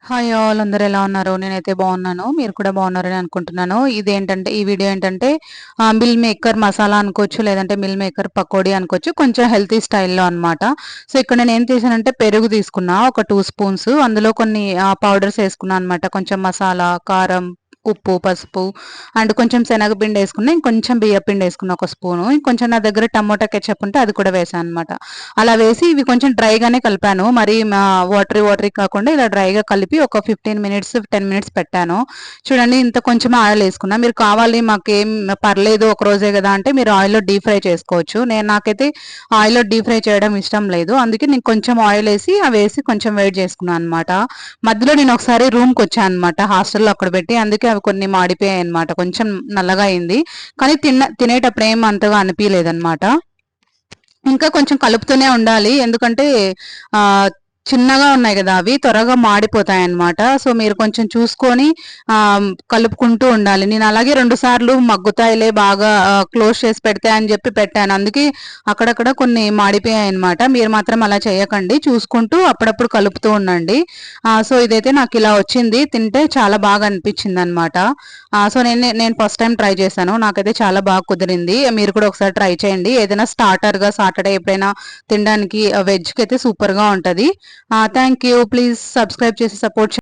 Hi all అందరూ ఎలా ఉన్నారు? నేనైతే బాగున్నాను. మీరు కూడా బాగున్నారని అనుకుంటున్నాను. ఈ వీడియో ఏంటంటే మిల్ మేకర్ మసాలా అనుకోవచ్చు. లేదంటే మిల్ మేకర్ పకోడీ అనుకోవచ్చు. కొంచెం హెల్తీ స్టైల్‌లో అనమాట. సో, ఇక్కడ నేనేం చేశానంటే పెరుగు తీసుకున్నా ఒక 2 స్పూన్స్. అందులో కొన్ని పౌడర్స్ ఏసుకున్నా అనమాట. కొంచెం మసాలా, కారం, ఉప్పు, పసుపు అండ్ కొంచెం శనగపిండేసుకున్నా. ఇంకొంచెం బియ్యపిండేసుకున్నా ఒక స్పూను. ఇంకొంచెం నా దగ్గర టమోటా కెచప్ ఉంటే అది కూడా వేశాను అనమాట. అలా వేసి ఇవి కొంచెం డ్రైగానే కలిపాను. మరి వాటరీ కాకుండా ఇలా డ్రైగా కలిపి ఒక 15 మినిట్స్, 10 మినిట్స్ పెట్టాను. చూడండి ఇంత కొంచెం ఆయిల్ వేసుకున్నా. మీరు కావాలి మాకేం పర్లేదు ఒక రోజే కదా అంటే మీరు ఆయిల్‌లో డీప్ ఫ్రై చేసుకోవచ్చు. నాకైతే ఆయిల్‌లో డీప్ ఫ్రై చేయడం ఇష్టం లేదు. అందుకే నేను కొంచెం ఆయిల్ ఏసి అవేసి కొంచెం వేడి చేసుకున్నాను అనమాట. మధ్యలో నేను ఒకసారి రూమ్‌కి వచ్చాను అనమాట. హాస్టల్‌లో అక్కడ పెట్టి. అందుకే అవి కొన్ని మాడిపోయాయి అనమాట. కొంచెం నల్లగా అయింది. కానీ తినేటప్పుడు ఏం అంతగా అనిపియలేదనమాట. ఇంకా కొంచెం కలుపుతూనే ఉండాలి. ఎందుకంటే ఆహ్, చిన్నగా ఉన్నాయి గదా! అవి త్వరగా మాడిపోతాయన్నమాట. సో, మీరు కొంచెం చూసుకొని కలుపుకుంటూ ఉండాలి. నేను అలాగే 2 సార్లు మగ్గుతాయిలే బాగా క్లోజ్ చేసి పెడితే అని జెప్పి పెట్టాను. అందుకే అక్కడక్కడ కొన్ని మాడిపోయాయన్నమాట. మీరు మాత్రం అలా చేయకండి. చూసుకుంటూ అప్పుడప్పుడు కలుపుతూ ఉండండి. సో, ఇదైతే నాకిలా వచ్చింది. తింటే చాలా బాగా అనిపించిందన్నమాట. సో, నేను ఫస్ట్ టైమ్ ట్రై చేశాను. నాకైతే చాలా బాగా కుదిరింది. మీరు కూడా ఒకసారి ట్రై చేయండి. ఏదైనా స్టార్టర్‌గా సాటర్‌డే ఎప్పుడైనా తినడానికి వెజ్‌కైతే సూపర్‌గా ఉంటది. Thank you. ప్లీజ్ సబ్స్క్రైబ్ చేసి సపోర్ట్